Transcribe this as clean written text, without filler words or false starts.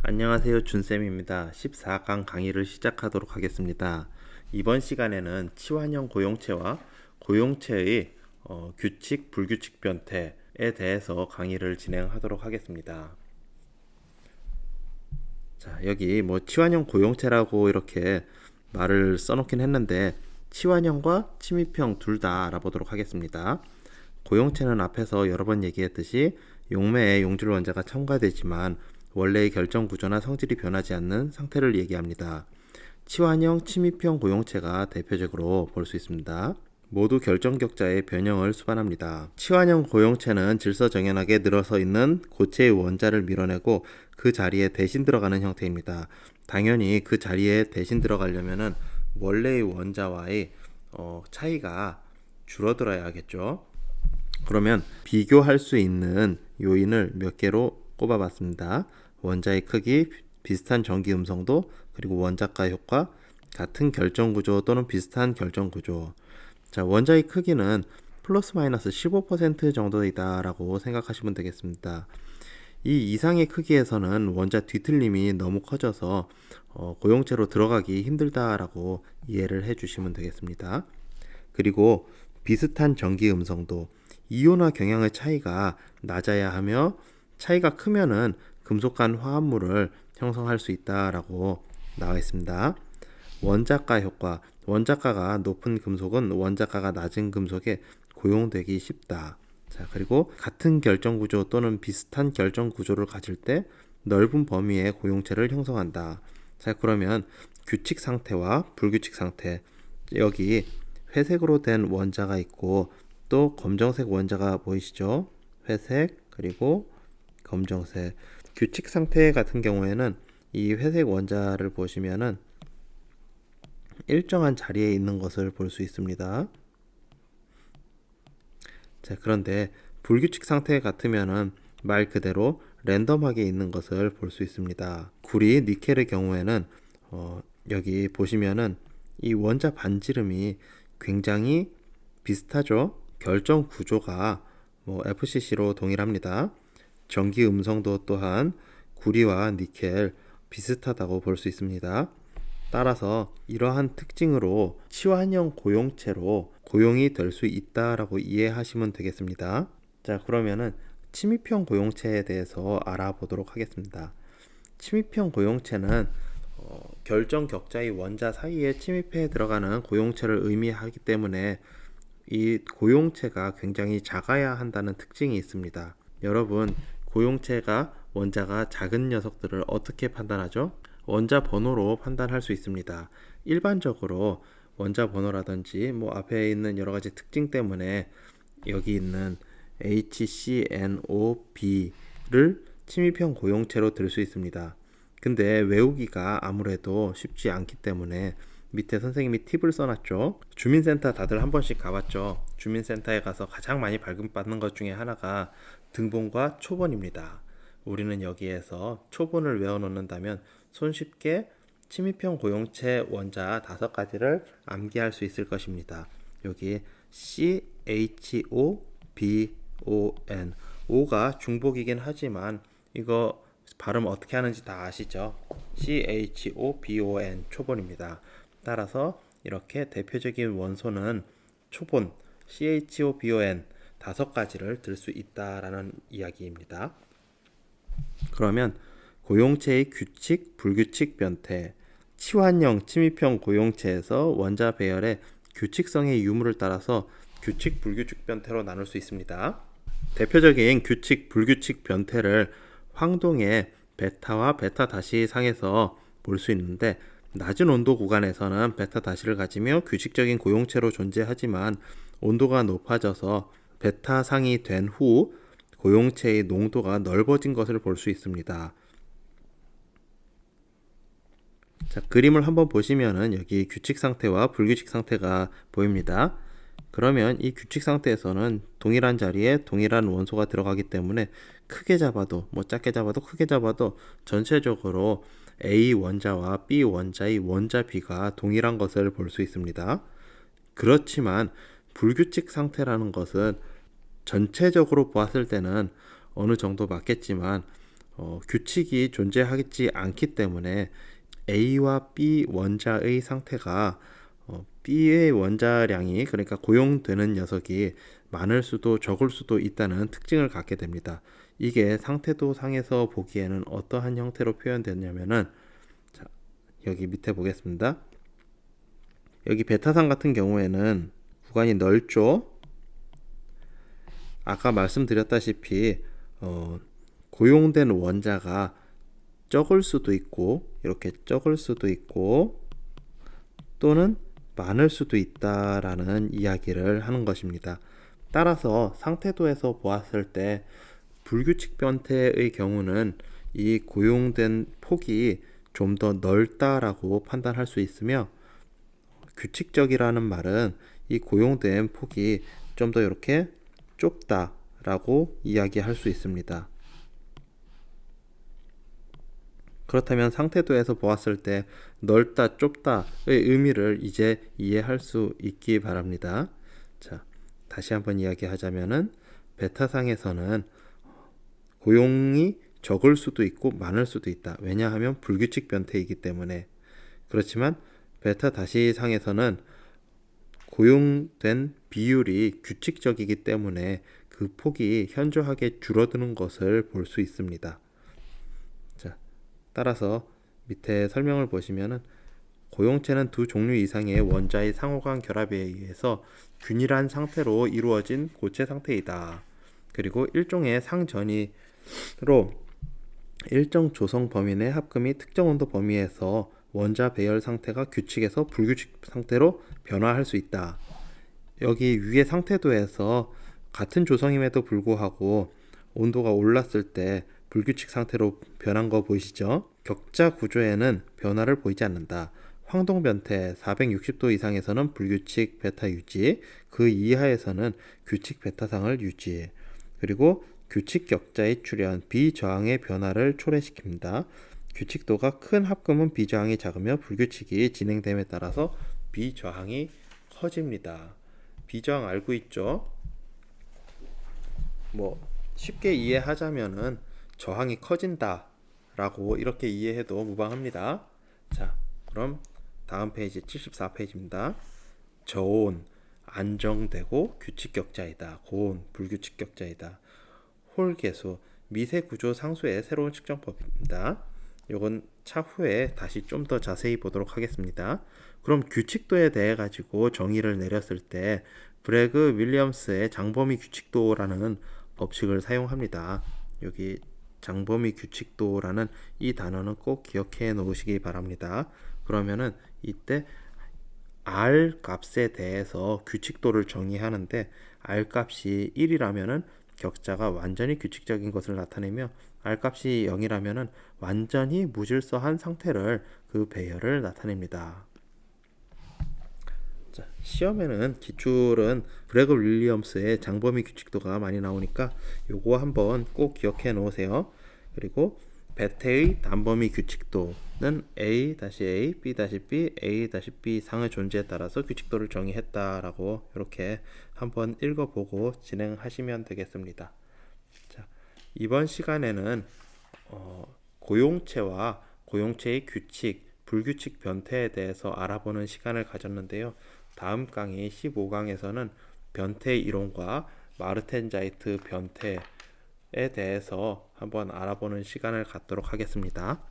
안녕하세요. 준쌤입니다. 14강 강의를 시작하도록 하겠습니다. 이번 시간에는 치환형 고용체와 고용체의 규칙, 불규칙 변태에 대해서 강의를 진행하도록 하겠습니다. 자, 여기 치환형 고용체라고 이렇게 말을 써놓긴 했는데 치환형과 침입형 둘 다 알아보도록 하겠습니다. 고용체는 앞에서 여러 번 얘기했듯이 용매에 용질 원자가 첨가되지만 원래의 결정 구조나 성질이 변하지 않는 상태를 얘기합니다. 치환형, 침입형 고용체가 대표적으로 볼 수 있습니다. 모두 결정격자의 변형을 수반합니다. 치환형 고용체는 질서정연하게 늘어서 있는 고체의 원자를 밀어내고 그 자리에 대신 들어가는 형태입니다. 당연히 그 자리에 대신 들어가려면 원래의 원자와의 차이가 줄어들어야겠죠. 그러면 비교할 수 있는 요인을 몇 개로 꼽아봤습니다. 원자의 크기, 비슷한 전기 음성도, 그리고 원자가 효과, 같은 결정 구조 또는 비슷한 결정 구조. 자, 원자의 크기는 플러스 마이너스 15% 정도이다라고 생각하시면 되겠습니다. 이 이상의 크기에서는 원자 뒤틀림이 너무 커져서 고용체로 들어가기 힘들다라고 이해를 해주시면 되겠습니다. 그리고 비슷한 전기 음성도, 이온화 경향의 차이가 낮아야 하며 차이가 크면은 금속간 화합물을 형성할 수 있다라고 나와 있습니다. 원자가 효과, 원자가가 높은 금속은 원자가가 낮은 금속에 고용되기 쉽다. 자, 그리고 같은 결정 구조 또는 비슷한 결정 구조를 가질 때 넓은 범위의 고용체를 형성한다. 자, 그러면 규칙 상태와 불규칙 상태, 여기 회색으로 된 원자가 있고 또 검정색 원자가 보이시죠? 회색 그리고 검정색. 규칙 상태 같은 경우에는 이 회색 원자를 보시면은 일정한 자리에 있는 것을 볼 수 있습니다. 자, 그런데 불규칙 상태 같으면은 말 그대로 랜덤하게 있는 것을 볼 수 있습니다. 구리, 니켈의 경우에는 여기 보시면은 이 원자 반지름이 굉장히 비슷하죠. 결정 구조가 FCC로 동일합니다. 전기 음성도 또한 구리와 니켈 비슷하다고 볼 수 있습니다. 따라서 이러한 특징으로 치환형 고용체로 고용이 될 수 있다라고 이해하시면 되겠습니다. 자, 그러면은 침입형 고용체에 대해서 알아보도록 하겠습니다. 침입형 고용체는 결정 격자의 원자 사이에 침입해 들어가는 고용체를 의미하기 때문에 이 고용체가 굉장히 작아야 한다는 특징이 있습니다. 여러분, 고용체가 원자가 작은 녀석들을 어떻게 판단하죠? 원자 번호로 판단할 수 있습니다. 일반적으로 원자 번호라든지 앞에 있는 여러 가지 특징 때문에 여기 있는 HCNOB를 침입형 고용체로 들 수 있습니다. 근데 외우기가 아무래도 쉽지 않기 때문에 밑에 선생님이 팁을 써놨죠. 주민센터 다들 한 번씩 가봤죠. 주민센터에 가서 가장 많이 발급받는 것 중에 하나가 등본과 초본입니다. 우리는 여기에서 초본을 외워놓는다면 손쉽게 침입형 고용체 원자 5가지를 암기할 수 있을 것입니다. 여기 CHOBON, O가 중복이긴 하지만 이거 발음 어떻게 하는지 다 아시죠? CHOBON, 초본입니다. 따라서 이렇게 대표적인 원소는 초본 CHOBON 5가지를 들 수 있다라는 이야기입니다. 그러면 고용체의 규칙, 불규칙 변태, 치환형, 침입형 고용체에서 원자 배열의 규칙성의 유무를 따라서 규칙, 불규칙 변태로 나눌 수 있습니다. 대표적인 규칙, 불규칙 변태를 황동의 베타와 베타 다시 상에서 볼 수 있는데, 낮은 온도 구간에서는 베타 다시를 가지며 규칙적인 고용체로 존재하지만 온도가 높아져서 베타 상이 된 후 고용체의 농도가 넓어진 것을 볼 수 있습니다. 자, 그림을 한번 보시면은 여기 규칙 상태와 불규칙 상태가 보입니다. 그러면 이 규칙 상태에서는 동일한 자리에 동일한 원소가 들어가기 때문에 크게 잡아도 작게 잡아도 크게 잡아도 전체적으로 A 원자와 B 원자의 원자 비가 동일한 것을 볼 수 있습니다. 그렇지만 불규칙 상태라는 것은 전체적으로 보았을 때는 어느 정도 맞겠지만 규칙이 존재하지 않기 때문에 A와 B 원자의 상태가 B의 원자량이 그러니까 고용되는 녀석이 많을 수도 적을 수도 있다는 특징을 갖게 됩니다. 이게 상태도 상에서 보기에는 어떠한 형태로 표현되냐면은 자, 여기 밑에 보겠습니다. 여기 베타상 같은 경우에는 구간이 넓죠. 아까 말씀드렸다시피 고용된 원자가 적을 수도 있고 이렇게 적을 수도 있고 또는 많을 수도 있다라는 이야기를 하는 것입니다. 따라서 상태도에서 보았을 때 불규칙 변태의 경우는 이 고용된 폭이 좀 더 넓다라고 판단할 수 있으며 규칙적이라는 말은 이 고용된 폭이 좀 더 이렇게 좁다라고 이야기할 수 있습니다. 그렇다면 상태도에서 보았을 때 넓다, 좁다의 의미를 이제 이해할 수 있기 바랍니다. 자, 다시 한번 이야기하자면은 베타상에서는 고용이 적을 수도 있고 많을 수도 있다. 왜냐하면 불규칙 변태이기 때문에. 그렇지만 베타 다시 상에서는 고용된 비율이 규칙적이기 때문에 그 폭이 현저하게 줄어드는 것을 볼 수 있습니다. 자, 따라서 밑에 설명을 보시면은 고용체는 두 종류 이상의 원자의 상호간 결합에 의해서 균일한 상태로 이루어진 고체 상태이다. 그리고 일종의 상전이로 일정 조성 범위 내 합금 및 특정 온도 범위에서 원자 배열 상태가 규칙에서 불규칙 상태로 변화할 수 있다. 여기 위의 상태도에서 같은 조성임에도 불구하고 온도가 올랐을 때 불규칙 상태로 변한 거 보이시죠? 격자 구조에는 변화를 보이지 않는다. 황동 변태 460도 이상에서는 불규칙 베타 유지, 그 이하에서는 규칙 베타상을 유지. 그리고 규칙 격자의 출현, 비저항의 변화를 초래시킵니다. 규칙도가 큰 합금은 비저항이 작으며 불규칙이 진행됨에 따라서 비저항이 커집니다. 비저항 알고 있죠? 쉽게 이해하자면은 저항이 커진다 라고 이렇게 이해해도 무방합니다. 자, 그럼 다음 페이지 74페이지입니다. 저온 안정되고 규칙 격자이다. 고온 불규칙 격자이다. 홀계수 미세 구조 상수의 새로운 측정법입니다. 이건 차후에 다시 좀 더 자세히 보도록 하겠습니다. 그럼 규칙도에 대해 가지고 정의를 내렸을 때 브래그 윌리엄스의 장범위 규칙도라는 법칙을 사용합니다. 여기 장범위 규칙도라는 이 단어는 꼭 기억해 놓으시기 바랍니다. 그러면은 이때 R 값에 대해서 규칙도를 정의하는데 R 값이 1이라면은 격자가 완전히 규칙적인 것을 나타내며 R 값이 0이라면은 완전히 무질서한 상태를 그 배열을 나타냅니다. 자, 시험에는 기출은 브래그 윌리엄스의 장범위 규칙도가 많이 나오니까 요거 한번 꼭 기억해 놓으세요. 그리고 베테의 단범위 규칙도는 A-A, B-B, A-B 상의 존재에 따라서 규칙도를 정의했다라고 이렇게 한번 읽어보고 진행하시면 되겠습니다. 자, 이번 시간에는 고용체와 고용체의 규칙, 불규칙 변태에 대해서 알아보는 시간을 가졌는데요. 다음 강의 15강에서는 변태 이론과 마르텐자이트 변태에 대해서 한번 알아보는 시간을 갖도록 하겠습니다.